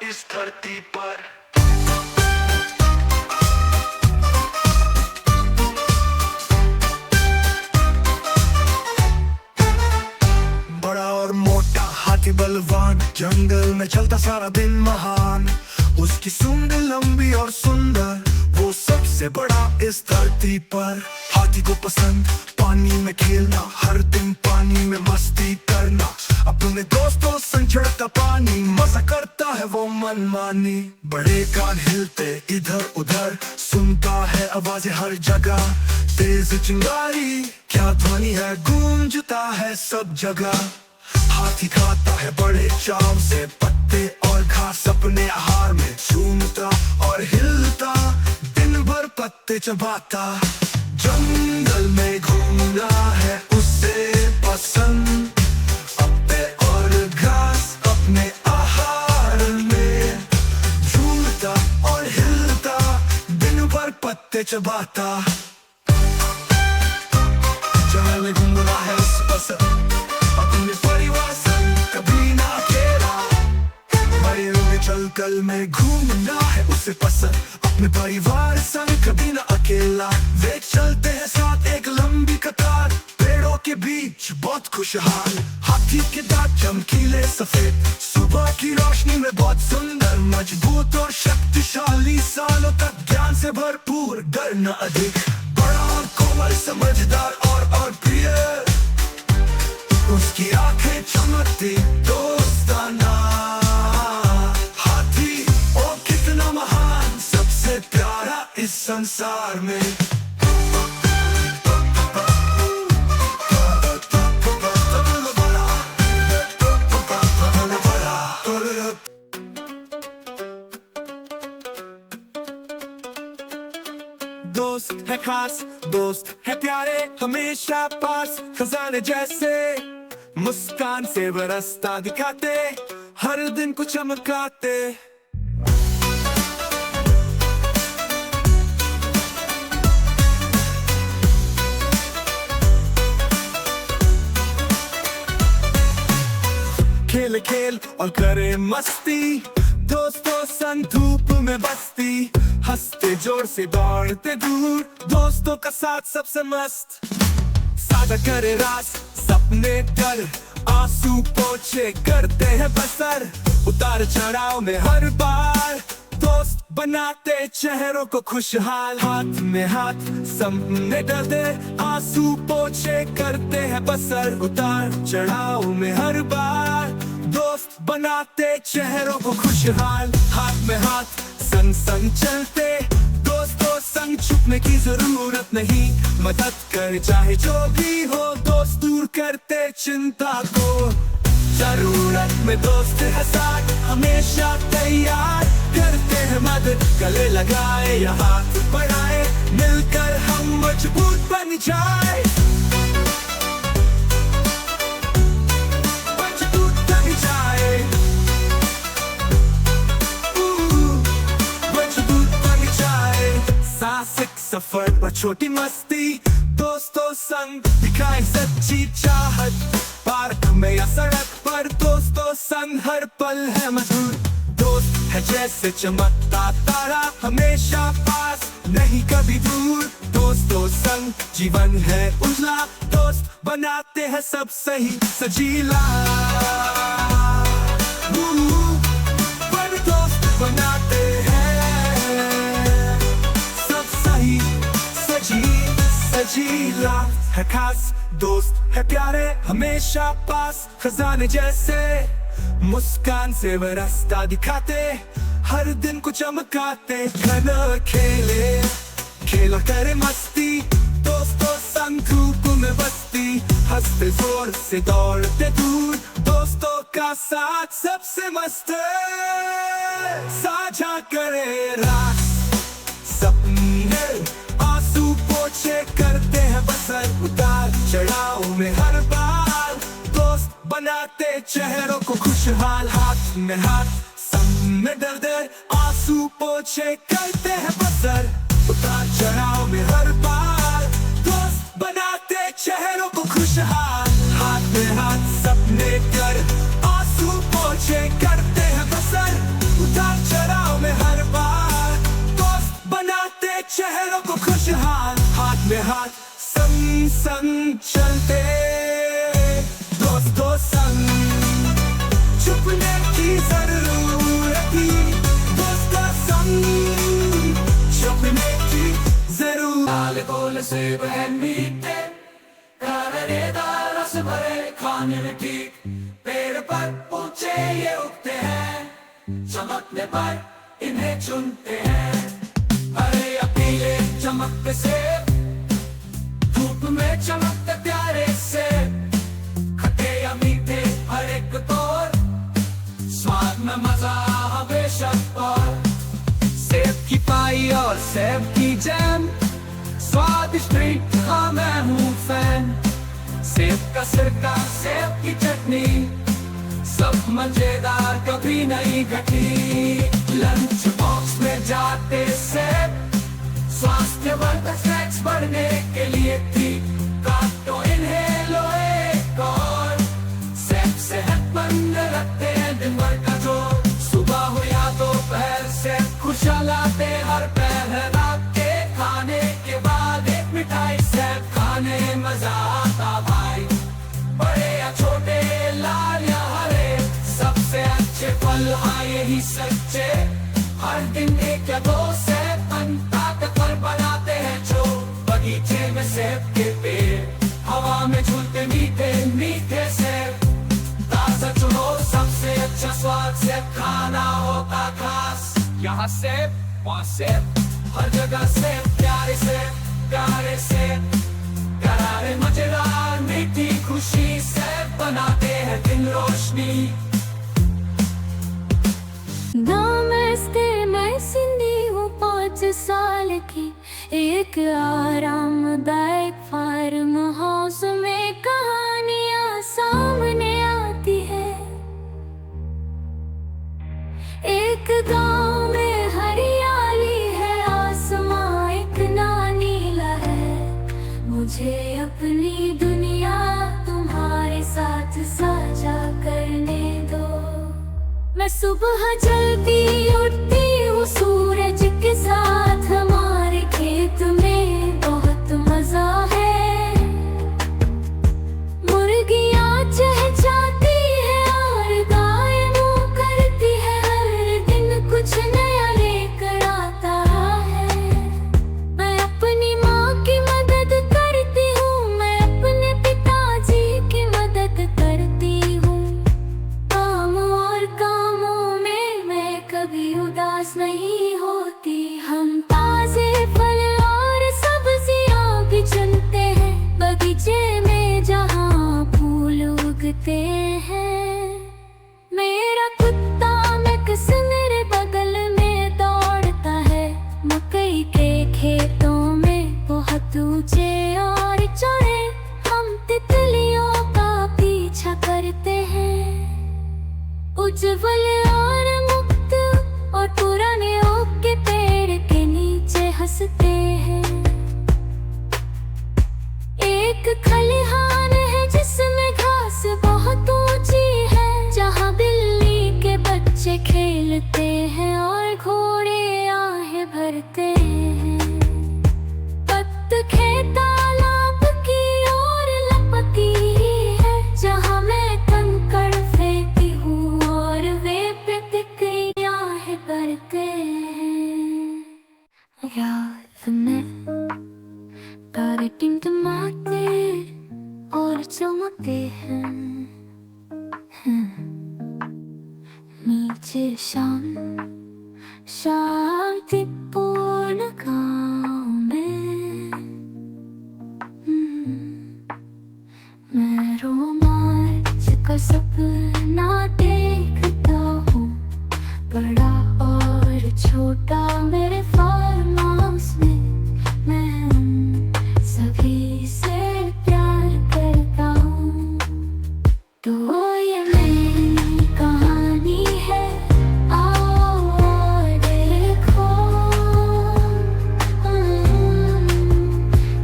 इस धरती पर। बड़ा और मोटा हाथी बलवान, जंगल में चलता सारा दिन महान। उसकी सूंड लंबी और सुंदर, वो सबसे बड़ा इस धरती पर। हाथी को पसंद पानी में खेलना, हर दिन पानी में मस्ती करना। अपने दोस्तों संग चढ़ता पानी, मजा करता है वो मनमानी। बड़े कान हिलते इधर उधर, सुनता है आवाजें हर जगह। तेज चिंगारी क्या ध्वनि है, गूंजता है सब जगह। हाथी खाता है बड़े चाव से पत्ते और घास, अपने आहार में झूमता और हिलता, दिन भर पत्ते चबाता। जंगल में घूमना है उसे पसंद, पत्ते और घास अपने आहार में झूमता और हिलता, दिन भर पत्ते चबाता। जंगल में घूमना है उसे पसंद, अपने परिवार संग कभी ना अकेला। जंगल में घूमना है उसे पसंद, अपने परिवार संग कभी ना अकेला। वे चलते हैं साथ एक लंबी कतार, पेड़ों के बीच बहुत खुशहाल। हाथी के दांत चमकीले सफेद, सुबह की रोशनी में बहुत सुंदर। मजबूत और शक्तिशाली, सालों तक ज्ञान से भरपूर, डर न अधिक। बड़ा और कोमल, समझदार और प्रिय, उसकी आंखें चमकती दोस्ताना। हाथी ओ कितना महान, सबसे प्यारा इस संसार में। दोस्त है खास, दोस्त है प्यारे, हमेशा पास खजाने जैसे। मुस्कान से वो रास्ता दिखाते, हर दिन को चमकाते। खेल खेल और करे मस्ती, दोस्तों संग धूप में बस्ती। हंसते जोर से दौड़ते दूर, दोस्तों का साथ सबसे मस्त। सादा करे रास सपने डर, आंसू पोछे करते हैं बसर। उतार चढ़ाव में हर बार, दोस्त बनाते चेहरों को खुशहाल। हाथ में हाथ सपने डरते, आंसू पोछे करते हैं बसर। उतार चढ़ाव में हर बार, दोस्त बनाते चेहरों को खुशहाल। हाथ में हाथ संग संग चलते, दोस्तों संग छुपने की जरूरत नहीं। मदद कर चाहे जो भी हो, दोस्त दूर करते चिंता को। जरूरत में दोस्त है साथ, हमेशा तैयार करते हैं मदद। गले लगाए या हाथ बढ़ाए, मिलकर हम मजबूत बन जाए। साहसिक सफर पर छोटी मस्ती, दोस्तों संग दिखाए सच्ची चाहत। पार्क में या सड़क पर, दोस्तों संग हर पल है मधुर। दोस्त है जैसे चमकता तारा, हमेशा पास नहीं कभी दूर। दोस्तों संग जीवन है उजला, दोस्त बनाते हैं सब सही सजीला। पर दोस्त बनाते हैं सजीला। है खास, दोस्त है प्यारे, हमेशा पास खजाने जैसे। मुस्कान से वो रास्ता दिखाते, हर दिन को चमकाते। घना खेले खेला करे मस्ती, दोस्तों संग धूप में बस्ती। हंसते जोर से दौड़ते दूर, दोस्तों का साथ सबसे मस्त है। साझा करे रास सपने, आंसू पोछे करते हैं बसर। उतार चढ़ाव में हर बार, दोस्त बनाते चेहरों को खुशहाल। हाथ में हाथ संग में दर्द, आंसू पोछे करते हैं बसर। उतार चढ़ाव में हर बार, दोस्त बनाते चेहरों को खुशहाल। हाथ में हाथ सपने कर, आंसू पोछे करते हैं बसर। उतार चढ़ाव में हर बार दोस्त बनाते चेहरों को खुशहाल, हाथ में हाथ संग संग चलते दोस्तों संग, छुपने की जरूरत ही दोस्त का संग, छुपने की जरूरत। लाल गोल से बहन मीठे रस भरे खाने में ठीक, पेड़ पर ऊंचे ये उगते हैं, चमकने पर इन्हें चुनते हैं। हरे या पीले चमकते से, धूप में चमकते प्यारे से, खट्टे या मीठे हर एक तौर, स्वाद में मजा बेशक और। सेब की पाई और सेब की जैम, स्वादिष्ट ट्रीट हाँ मैं हूँ फैन। सेब का सिरका सेब की चटनी, सब मजेदार कभी नहीं घटी। लंच बॉक्स में जाते सेब, स्वास्थ्यवर्धक स्नैक्स बढ़ने के लिए थी, काटो इन्हें लो एक और। सेब सेहतमंद रखते हैं दिन भर का जोर, सुबह हो या दोपहर सेब खुशहाल आते हर पहर। रात के खाने के बाद एक मिठाई सेब खाने मजा आता भाई, बड़े या छोटे लाल या हरे, सबसे अच्छे फल हाँ यही सच्चे। हर दिन एक या दो सेब ताकतवर बनाते हैं जो, बगीचे में सेब के पेड़, हवा में झूलते मीठे मीठे सेब। ताजा चुनो सबसे अच्छा स्वाद सेब खाना होता खास, यहाँ सेब वहाँ सेब, हर जगह सेब, प्यारे सेब प्यारे सेब, करारे मजेदार मीठी खुशी सेब बनाते हैं दिन रोशनी। नमस्ते मैं सिंधी हूँ 5 साल की, एक आरामदायक फार्म हाउस में कहानियाँ सामने आती है। एक गांव में हरियाली है, आसमां इतना नीला है, मुझे अपनी दुनिया तुम्हारे साथ साझा करने दो। मैं सुबह जल्दी उठती हूँ सूरज के साथ, हमारे खेत में बहुत मजा है। मुर्गियाँ चहचहाती है और गाय मूँ करती है, हर दिन कुछ नया लेकर आता है। मैं अपनी माँ की मदद करती हूँ, मैं अपने पिताजी की मदद करती हूँ। काम और कामों में मैं कभी उदास नहीं होती। हम ताजे फल और सब्जियाँ भी चुनते हैं, बगीचे में जहाँ फूल उगते हैं। मेरा कुत्ता मैक्स मेरे बगल में दौड़ता है, मकई के खेतों में बहुत ऊंचे और चौड़े हम तितलियों का पीछा करते हैं। उज्जवल और मुक्त और पुराने ओक के पेड़ के नीचे हंसते हैं। एक खलिहान है जिसमें घास बहुत ऊंची है, जहाँ बिल्ली के बच्चे खेलते हैं और घोड़े आहें भरते हैं। बत्तखें तालाब की ओर लपकी है, जहाँ मैं कंकड़ फेंकती हूँ और वे प्रतिक्रियाएं करते हैं। रात में तारे टिमटिमाते और चमकते हैं, नीचे शांतिपूर्ण गाँव में मैं रोमांच का सपना देखता हूँ, बड़ा और छोटा मेरे फार्म हाउस में। मैं उन सभी से प्यार करता हूँ। तो ये मेरी कहानी है, आओ और देखो।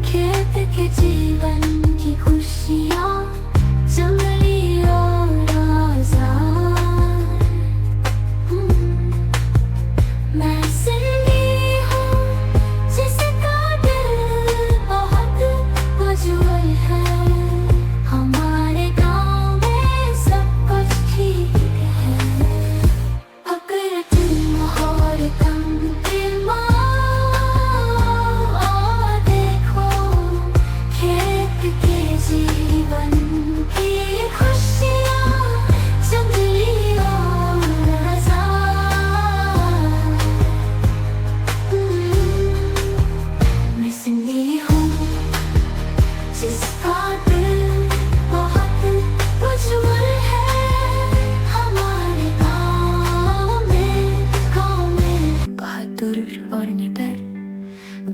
खेत के जीवन की खुशियाँ, जंगली और आज़ाद।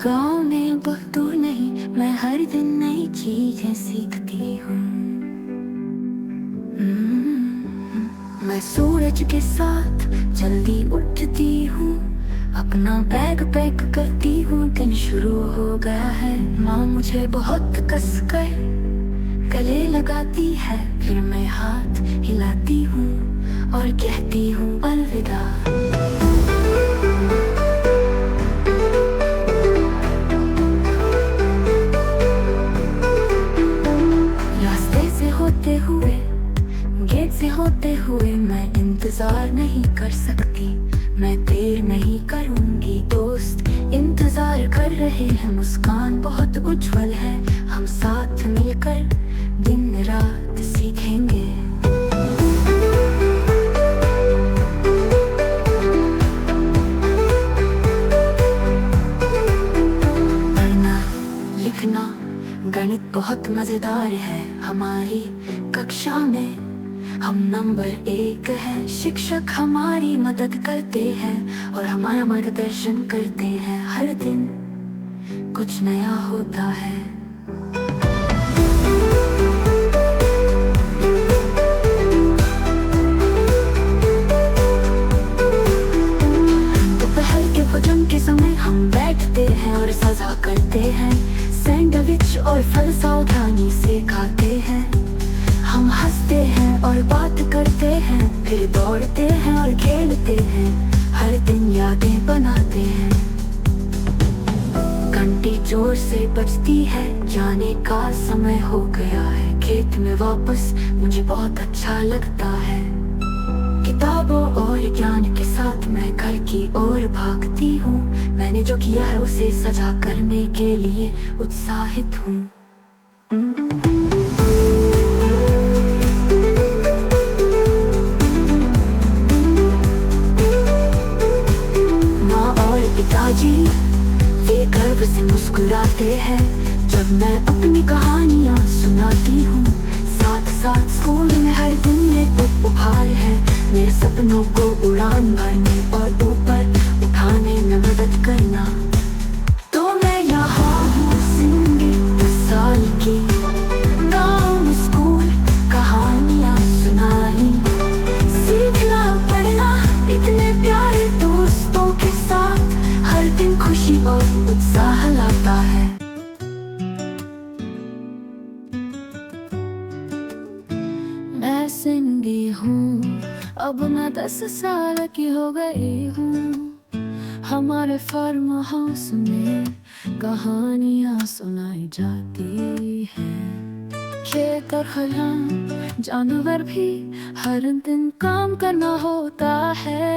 गाँव में बहुत दूर नहीं, मैं हर दिन नई चीजें सीखती हूँ। मैं सूरज के साथ जल्दी उठती हूँ, अपना बैग पैक करती हूँ। दिन शुरू हो गया है, माँ मुझे बहुत कस कर गले लगाती है। फिर मैं हाथ हिलाती हूँ और कहती हूँ अलविदा। रास्ते से होते हुए, गेट से होते हुए मैं इंतजार नहीं कर सकती। मैं देर नहीं करूंगी, दोस्त इंतजार कर रहे हैं। मुस्कान बहुत उज्जवल है, हम साथ मिलकर दिन रात सीखेंगे। पढ़ना लिखना गणित बहुत मजेदार है। हमारी कक्षा में हम नंबर 1 है। शिक्षक हमारी मदद करते हैं और हमारा मार्गदर्शन करते हैं। हर दिन कुछ नया होता है। दोपहर के भोजन के समय हम बैठते हैं और सजा करते हैं। सैंडविच और फल सावधानी से खाते हैं। हम हंसते हैं और बात करते हैं, फिर दौड़ते हैं और खेलते हैं। हर दिन यादें बनाते हैं। घंटी जोर से बजती है, जाने का समय हो गया है। खेत में वापस मुझे बहुत अच्छा लगता है। किताबों और ज्ञान के साथ मैं घर की ओर भागती हूँ। मैंने जो किया है उसे सजा करने के लिए उत्साहित हूँ। पिताजी वे गर्व से मुस्कुराते हैं जब मैं अपनी कहानियाँ सुनाती हूँ। साथ साथ स्कूल में हर दिन एक उपहार है, मेरे सपनों को उड़ान भरने और ऊपर उठाने में मदद करना। तो मैं यहाँ हूँ संगीत साल की, गाँव में स्कूल कहानियाँ सुनाई। सीखना पढ़ना इतने प्यारे दोस्तों के साथ हर दिन खुशी और उत्साह लाता है। मैं सिंधी हूँ, अब मैं 10 साल की हो गई हूँ। हमारे फार्म हाउस में कहानियाँ सुनाई जाती हैं। खेत और खलियान जानवर भी हर दिन काम करना होता है।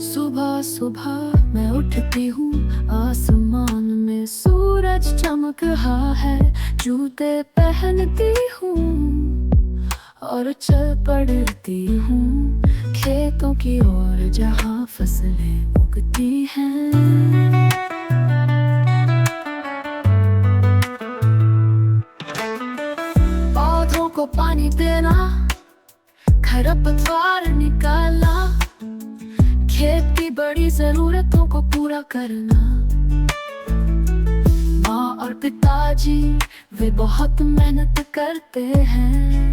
सुबह सुबह मैं उठती हूँ, आसमान में सूरज चमक रहा है। जूते पहनती हूँ और चल पड़ती हूँ खेतों की ओर जहाँ फसलें उगती हैं। पौधों को पानी देना, खरपतवार निकालना, खेत की बड़ी जरूरतों को पूरा करना। माँ और पिताजी वे बहुत मेहनत करते हैं।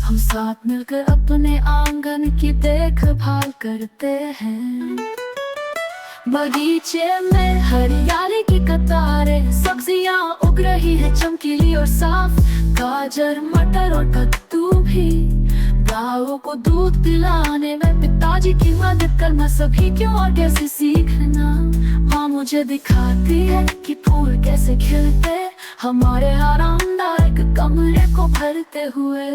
हम साथ मिलकर अपने आंगन की देखभाल करते हैं। बगीचे में हरियाली की कतारें, सब्जियां उग रही है चमकीली और साफ। गाजर मटर और कद्दू भी, गायों को दूध पिलाने में पिताजी की मदद करना। सभी क्यों और कैसे सीखना, माँ मुझे दिखाती है कि फूल कैसे खिलते हमारे आरामदायक कमरे को भरते हुए।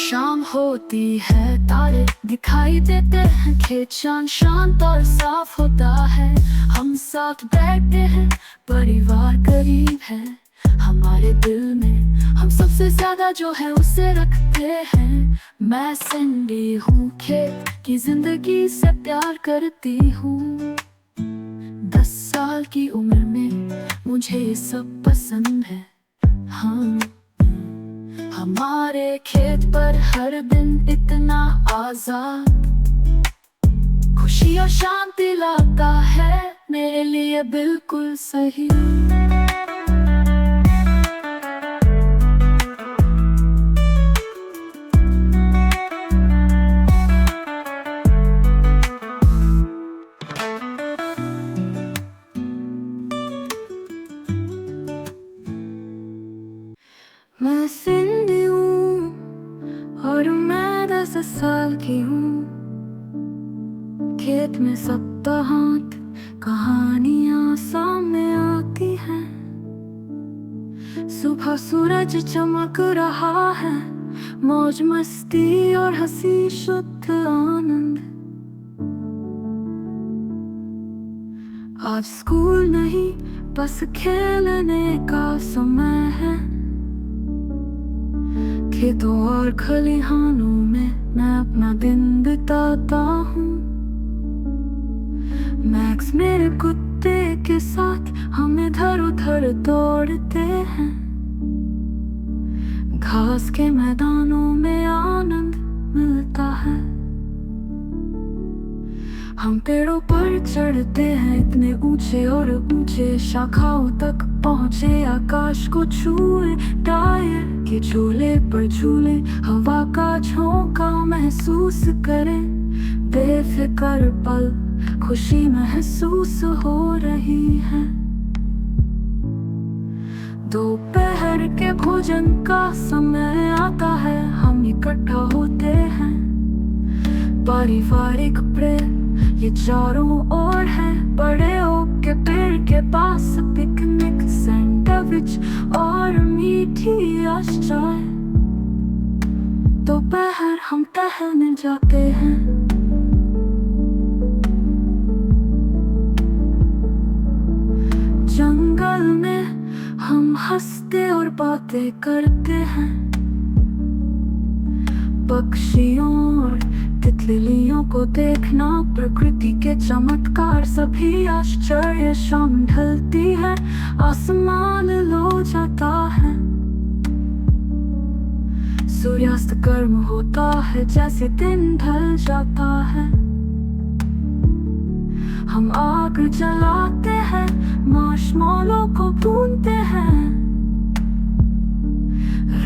शाम होती है, तारे दिखाई देते हैं, खेत शांत और साफ होता है। हम साथ बैठते हैं, परिवार करीब है हमारे दिल में। हम सबसे ज्यादा जो है उसे रखते हैं। मैं सिंधी हूँ, खेत की जिंदगी से प्यार करती हूँ। साल की उम्र में मुझे ये सब पसंद है। हाँ, हमारे खेत पर हर दिन इतना आजाद, खुशी और शांति लाता है, मेरे लिए बिल्कुल सही। मैं सिंधी हूँ और मैं 10 साल की हूँ। खेत में सप्ताहांत कहानियाँ सामने आती हैं। सुबह सूरज चमक रहा है, मौज मस्ती और हंसी शुद्ध आनंद। आज स्कूल नहीं, बस खेलने का समय है। खेतों और खलिहानों में मैं अपना दिन बिताता हूँ। मैक्स मेरे कुत्ते के साथ हम इधर उधर दौड़ते हैं। घास के मैदानों में आनंद मिलता है। हम पेड़ों पर चढ़ते हैं, इतने ऊंचे और ऊंचे, शाखाओं तक पहुँचे, आकाश को छुए, टायर के झूले पर झूले, हवा का झोंका महसूस करें, बेफिक्र पल खुशी महसूस हो रही है। दोपहर के भोजन का समय आता है, हम इकट्ठा होते हैं। पारिवारिक प्रेम ये चारों ओर है, बड़े ओक के पेड़ के पास पिकनिक, सैंडविच और मीठी चाय। दोपहर हम टहलने जाते हैं। जंगल में हम हंसते और बातें करते हैं। पक्षियों और तितलियों को देखना, प्रकृति के चमत्कार, सभी आश्चर्य। शाम ढलती है, आसमान लो जाता है, सूर्यास्त गर्म होता है जैसे दिन ढल जाता है। हम आग जलाते हैं, मार्शमैलो को भूनते हैं।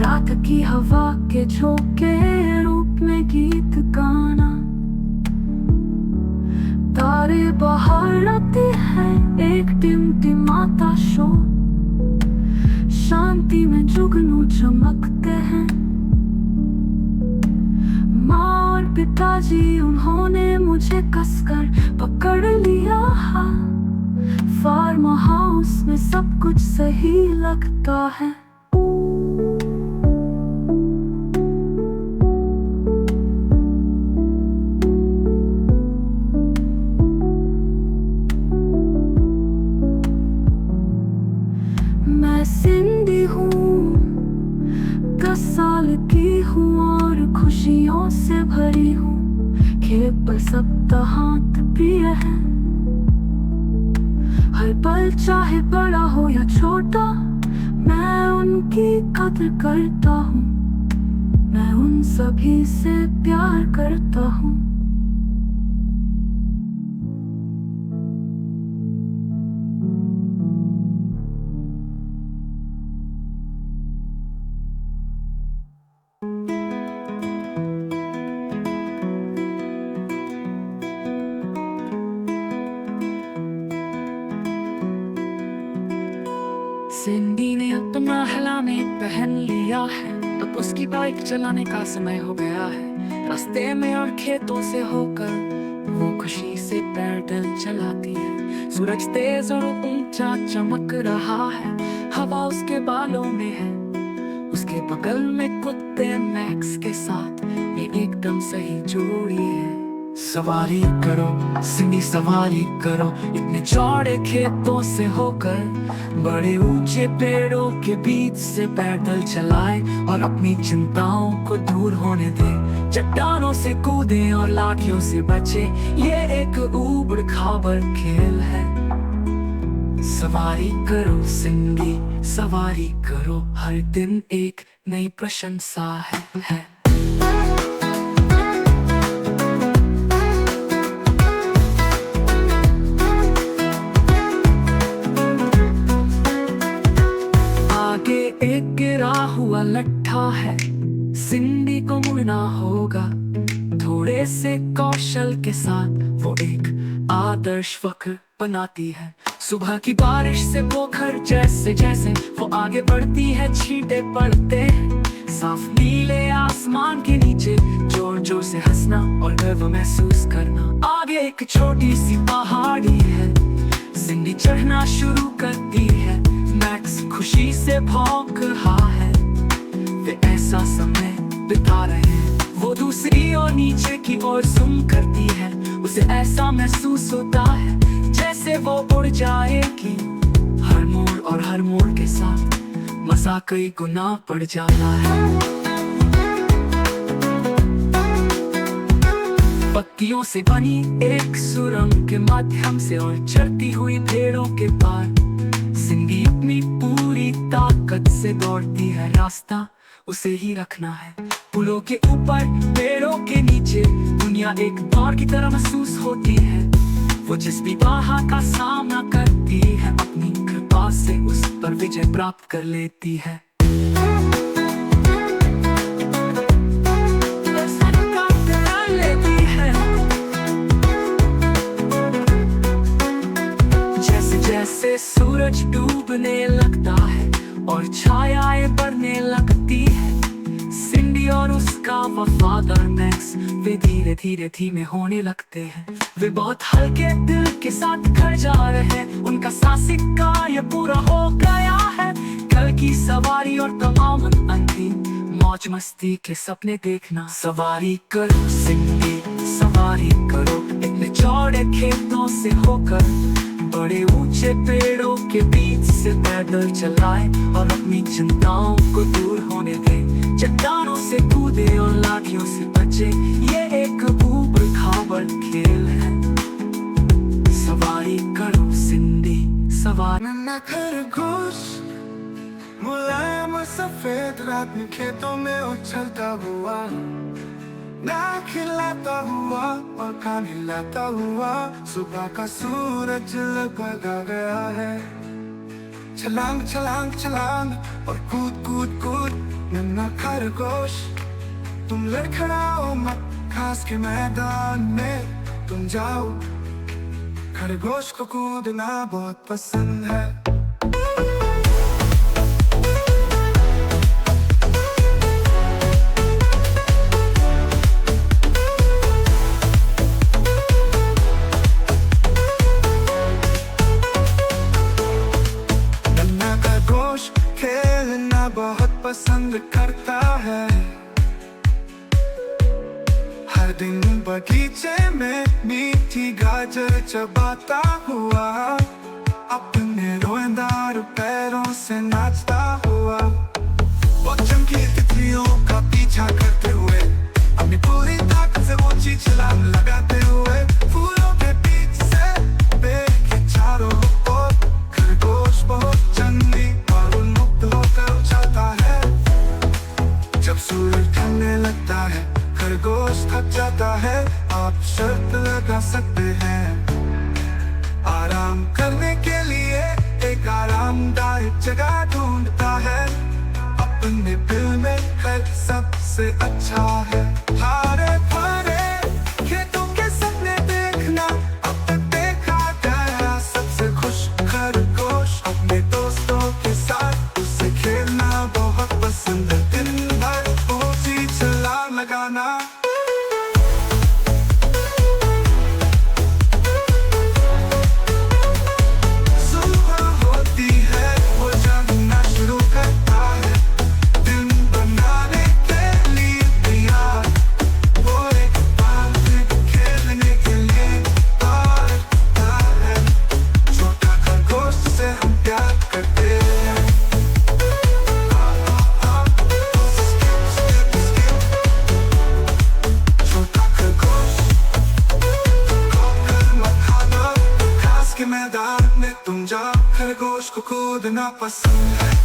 रात की हवा के झोंके रूप में गीत गाना, तारे बाहर आते हैं, एक टिमटिमाता शोर, शांति में जुगनू चमकते हैं। माँ और पिताजी उन्होंने मुझे कसकर पकड़ लिया। फार्म हाउस में सब कुछ सही लगता है। मैं सिंधी हूँ, 10 साल की हूँ और खुशियों से भरी हूँ। खेत पर सप्ताहांत प्रिय है, हर पल चाहे बड़ा हो या छोटा, मैं उनकी कदर करता हूँ। मैं उन सभी से प्यार करता हूँ। सिंडी ने अपना हेलमेट पहन लिया है, अब उसकी बाइक चलाने का समय हो गया है। रास्ते में और खेतों से होकर वो खुशी से पैदल चलाती है। सूरज तेज और ऊंचा चमक रहा है, हवा उसके बालों में है। उसके बगल में कुत्ते मैक्स के साथ ये एकदम सही जोड़ी है। सवारी करो सिंडी सवारी करो, इतने चौड़े खेतों से होकर, बड़े ऊंचे पेड़ों के बीच से पैदल चलाए और अपनी चिंताओं को दूर होने दे। चट्टानों से कूदे और लाठियों से बचे, ये एक ऊबड़ खाबड़ खेल है। सवारी करो सिंधी, सवारी करो, हर दिन एक नई प्रशंसा है। आगे एक गिरा हुआ लट्ठा है, सिंधी को मुड़ना होगा। थोड़े से कौशल के साथ वो एक आदर्श वक्र बनाती है। सुबह की बारिश से पोखर जैसे जैसे वो आगे बढ़ती है, छींटे पड़ते साफ नीले आसमान के नीचे। जोर जोर से हंसना और गर्व महसूस करना। आगे एक छोटी सी पहाड़ी है, सिंधी चढ़ना शुरू करती है। मैक्स खुशी से भौंक रहा है, वे ऐसा समय बिता रहे हैं। वो दूसरी और नीचे की ओर सुन करती है, उसे ऐसा महसूस होता है जैसे वो उड़ जाएगी। हर मोड़ और हर मोड़ के साथ मजा कई गुना बढ़ जाता है। पत्तियों से बनी एक सुरंग के माध्यम से और चढ़ती हुई पेड़ों के पार सिंधी अपनी पूरी ताकत से दौड़ती है। रास्ता उसे ही रखना है। पुलों के ऊपर, पेड़ों के नीचे दुनिया एक दौड़ की तरह महसूस होती है। वो जिस भी बाधा का सामना करती है, अपनी कृपा से उस पर विजय प्राप्त कर लेती है। जैसे जैसे सूरज डूबने लगता है और छायाएं बढ़ने लगती है, सिंधी और उसका वफादार मैक्स वे धीरे धीरे धीमे होने लगते हैं। वे बहुत हल्के दिल के साथ घर जा रहे हैं। उनका साहसिक कार्य पूरा हो गया है। कल की सवारी और तमाम अंतिम मौज मस्ती के सपने देखना। सवारी करो सिंधी, सवारी करो, इतने चौड़े खेतों से होकर बड़े ऊंचे पेड़ों के बीच से पैदल चलाए और अपनी चिंताओं को दूर होने दे। चट्टानों से कूदे और लाठियों से बचे, ये एक ऊबड़ खाबड़ खेल है। सवारी करो सिंधी, सवारी। नन्हा खरगोश मुलायम और सफेद रात में खेतों में उछलता हुआ, ना खिलाता हुआ और कान हिलाता हुआ। सुबह का सूरज लगभग आ गया है। छलांग छलांग छलांग और कूद कूद कूद। नन्हा खरगोश तुम लड़खड़ाओ मत, घास के मैदान में तुम जाओ। खरगोश को कूदना बहुत पसंद है। खेलना बहुत पसंद करता है। हर दिन बगीचे में मीठी गाजर चबाता हुआ, अपने रोएदार पैरों से नाचता हुआ। वो चमकी तितलियों का पीछा करते हुए, अपनी पूरी ताकत से ऊंची छलांग लगाते हुए फूलों के बीच से पेड़ के चारों ओर खरगोश बहुत चंदी जब सूरज ढलने लगता है। खरगोश थक जाता है, आप शर्त लगा सकते हैं। आराम करने के लिए एक आरामदायक जगह ढूंढता है। अपने दिल में घर सबसे अच्छा है। हरे भरे खेतों के सपने देखना अब तक देखा गया सबसे खुश खरगोश। अपने दोस्तों के साथ उसे खेलना बहुत पसंद है। दिन भर ऊंची छलांग लगाना। सुबह होती है, वो जागना शुरू करता है। दिन बनाने के लिए तैयार, वो एक बार खेलने के लिए आता है। छोटा खरगोश से हम प्यार करते हैं। मैदान में तुम जाओ। खरगोश को कूदना पसंद है।